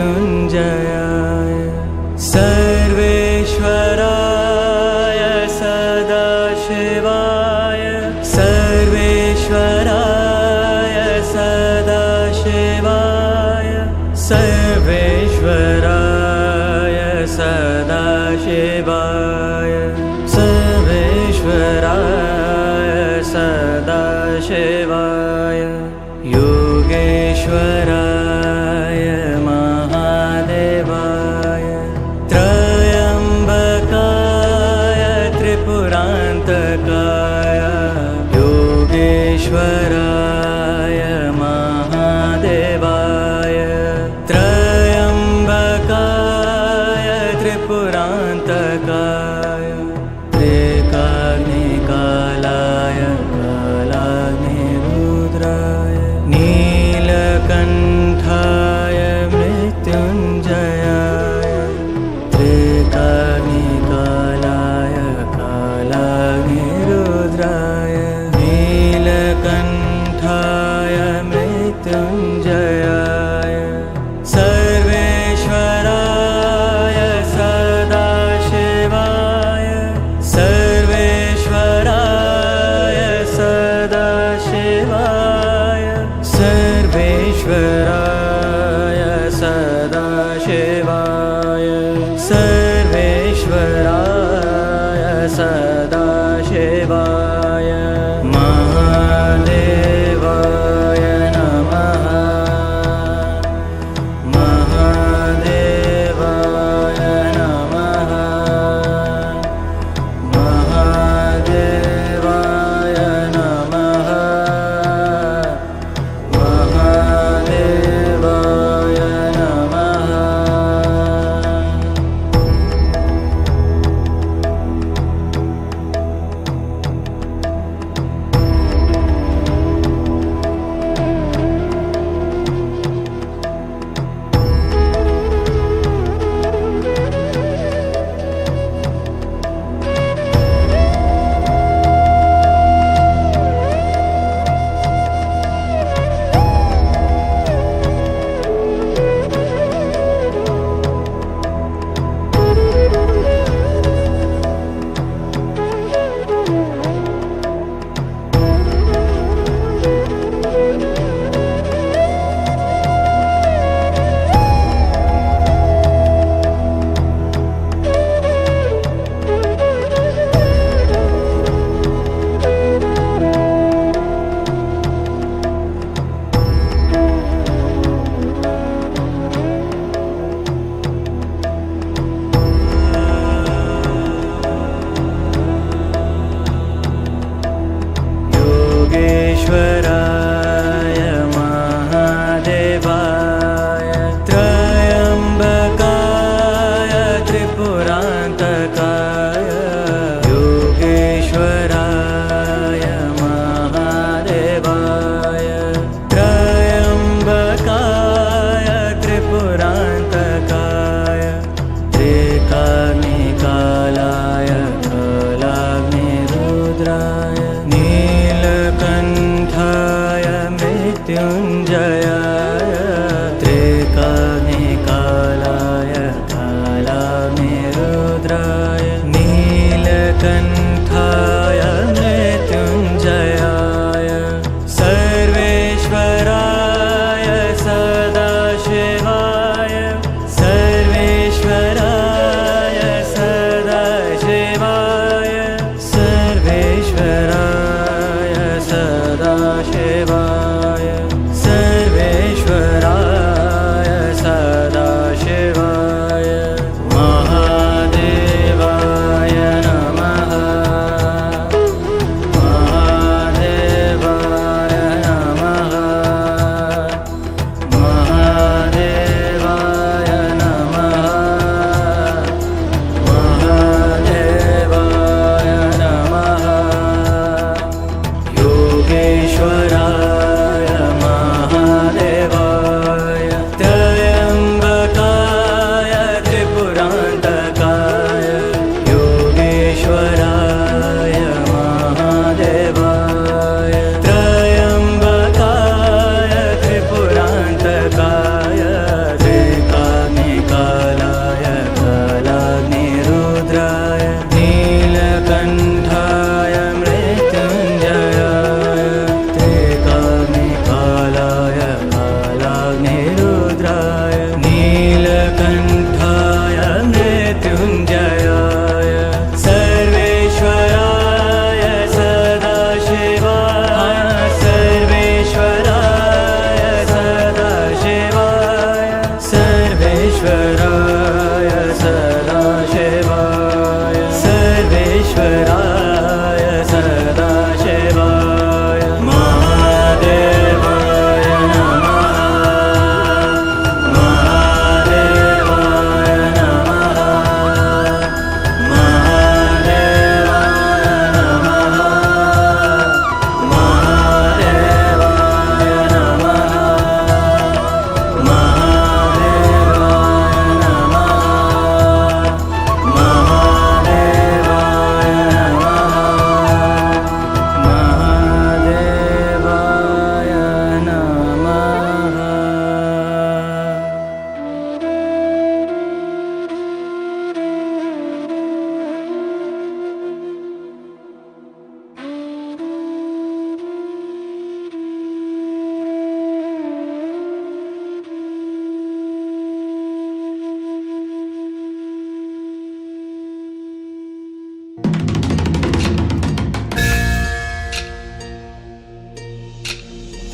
मृत्युञ्जयाय सर्वेश्वराय सदाशिवाय सर्वेश्वराय सदाशिवाय सर्वेश्वराय सदाशिवाय सर्वेश्वराय सदाशिवाय योगेश्वराय महादेवाय त्रयम्बकाय त्रिपुरान्तकाय योगेश्वराय महादेवाय त्रयम्बकाय त्रिपुरान्तकाय त्रिकाग्निकालाय कालाग्निरुद्राय नीलकण्ठाय मृत्युञ्जयाय त्रिकाग्निकालाय कालाग्निरुद्राय नीलकण्ठाय मृत्युञ्जयाय सर्वेश्वराय सदाशिवाय सर्वेश्वराय सदाशिवाय सर्वेश्वराय सदाशिवाय सर्वेश्वराय सदाशिवाय महादेवाय नमः महादेवाय नमः महादेवाय नमः महादेवाय नमः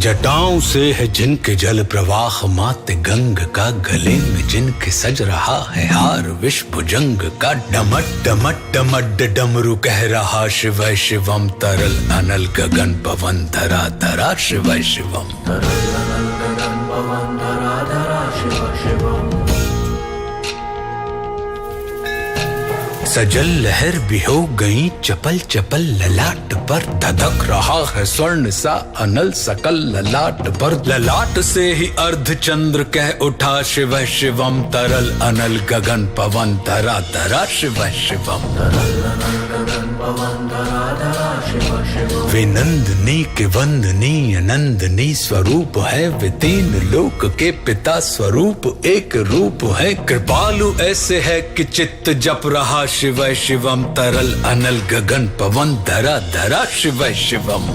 जटाओं से है जिनके जल प्रवाह माते गंग का, गले में जिनके सज रहा है हार विष भुजंग का। डमट डमट डमट डमरू कह रहा शिव शिवम, तरल अनल गगन पवन धरा धरा शिव शिवम। सजल लहर भी हो गई चपल चपल, ललाट पर धधक रहा है स्वर्ण सा अनल सकल ललाट पर। ललाट से ही अर्ध चंद्र कह उठा शिव शिवम, तरल अनल गगन पवन धरा धरा शिव शिवम। वे नंदनी के वंदनीय नंदनी स्वरूप है, वे तीन लोक के पिता स्वरूप एक रूप है। कृपालु ऐसे है कि चित्त जप रहा शिव शिवम, तरल अनल गगन पवन धरा धरा शिव शिवम।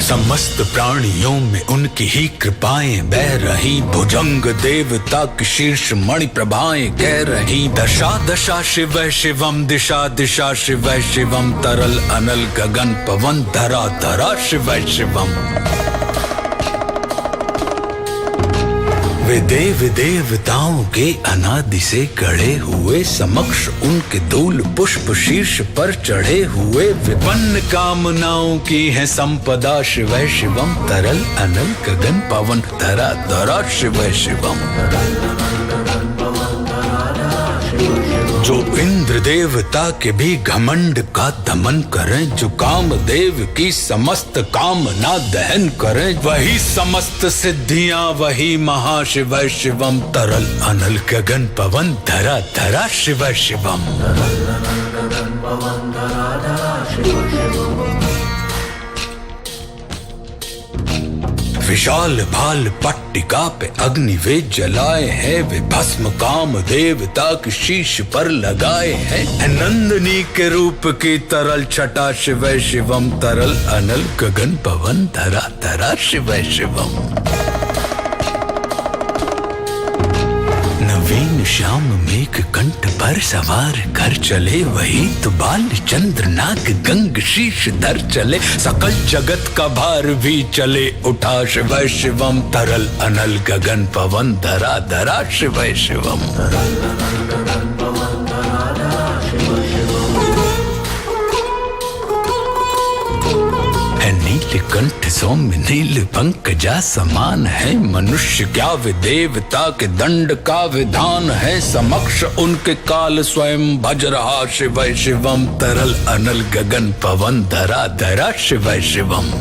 समस्त प्राणियों में उनकी ही कृपाएं बह रही, भुजंग देवता की शीर्ष मणि प्रभाएं कह रही। दशा दशा शिव शिवम, दिशा दिशा शिव शिवम, तरल अनल गगन पवन धरा धरा शिव शिवम। वे देव देवताओं के अनादि से गढ़े हुए, समक्ष उनके धूल पुष्प शीर्ष पर चढ़े हुए। विपन्न कामनाओं की है संपदा शिव शिवम, तरल अनल गगन पवन धरा धरा शिव शिवम। जो इंद्र देवता के भी घमंड का दमन करें, जो कामदेव की समस्त कामना दहन करें, वही समस्त सिद्धियां वही महाशिव शिवम, तरल अनल गगन पवन धरा धरा शिव शिवम। विशाल भाल पट्टिका पे अग्नि वे जलाए हैं, वे भस्म काम देवता की शीश पर लगाए हैं। नंदनी के रूप की तरल छटा शिव शिवम, तरल अनल गगन पवन धरा धरा शिव शिवम। नवीन श्याम मेघ कंठ पर सवार कर चले, वही तो बाल चंद्र नाग गंग शीश धर चले। सकल जगत का भार भी चले उठा शिव शिवम, तरल अनल गगन पवन धरा धरा शिव शिवम। नीलकंठ सौम्य नील पंकजा समान है, मनुष्य क्या वे देवता के दंड का विधान है। समक्ष उनके काल स्वयं भज रहा शिव शिवम, तरल अनल गगन पवन धरा धरा शिव शिवम।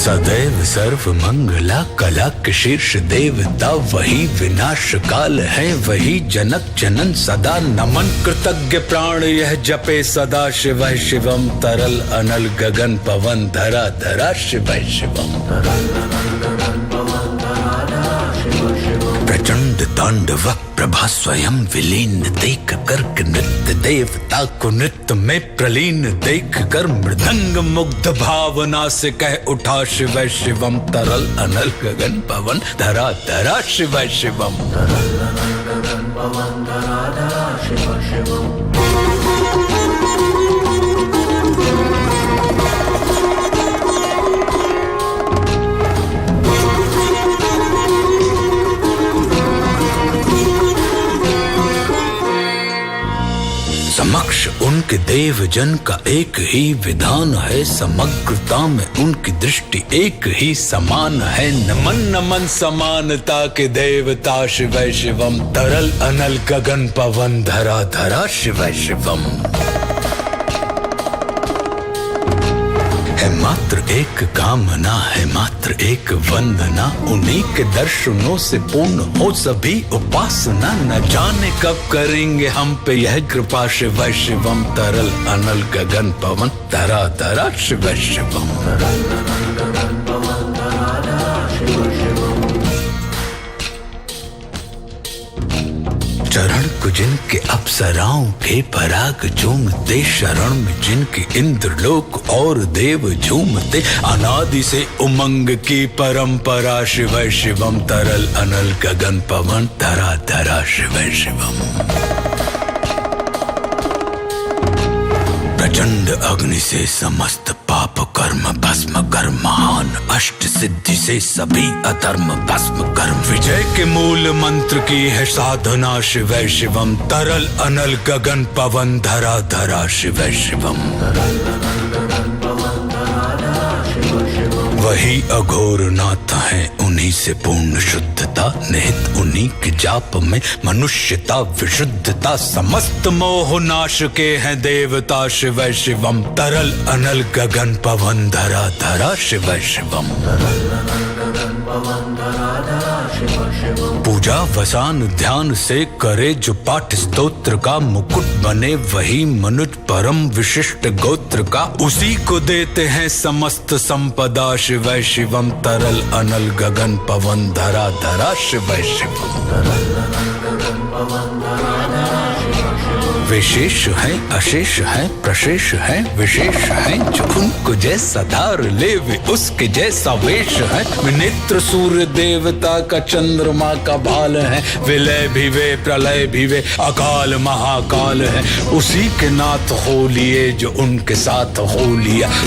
सदैव सर्व मंगला कला के शीर्ष देवता, वही विनाश काल है वही जनक जनन सदा। नमन कृतज्ञ प्राण यह जपे सदा शिव शिवम, तरल अनल गगन पवन धरा धरा शिव शिवम। प्रचंड तांडव प्रभा स्वयं विलीन देख कर, नृत्य देवता को नृत्य में प्रलीन देख कर। मृदंग मुग्ध भावना से कह उठा शिव शिवम, तरल अनल गगन पवन धरा धरा शिव शिवम। समक्ष उनके देव जन का एक ही विधान है, समग्रता में उनकी दृष्टि एक ही समान है। नमन नमन समानता के देवता शिव शिवम, तरल अनल गगन पवन धरा धरा शिव शिवम। है मात्र एक कामना है मात्र एक वंदना, उन्हीं के दर्शनों से पूर्ण हो सभी उपासना। न जाने कब करेंगे हम पे यह कृपा शिव शिवम, तरल अनल गगन पवन धरा धरा शिव शिवम। चरण को जिनके अप्सराओं के पराग झूमते, शरण में जिनके इंद्रलोक और देव झूमते, अनादि से उमंग की परंपरा, शिव शिवम तरल अनल गगन पवन धरा धरा शिव शिवम। प्रचंड अग्नि से समस्त पाप कर्म भस्म कर, महान अष्ट सिद्धि से सभी अधर्म भस्म कर, विजय के मूल मंत्र की है साधना, शिव शिवम तरल अनल गगन पवन धरा धरा शिव शिवम। वही अघोर नाथ है, उन्हीं से पूर्ण शुद्धता, निहित उन्हीं के जाप में मनुष्यता विशुद्धता, समस्त मोह नाश के हैं देवता, शिव शिवम तरल अनल गगन पवन धरा धरा शिव शिवम। पूजा वसान ध्यान से करे जो पाठ स्तोत्र का, मुकुट बने वही मनुज परम विशिष्ट गोत्र का, उसी को देते हैं समस्त संपदा, शिव शिवम तरल अनल गगन पवन धरा धरा शिव शिवम। विशेष है अशेष है प्रशेष है विशेष है, जो उनको जैसा धार ले वे उसके जैसा वेश है, नेत्र सूर्य देवता का चंद्रमा का भाल है, विलय भी वे प्रलय भी वे अकाल महाकाल है, उसी के नाथ हो लिए जो उनके साथ हो लिया,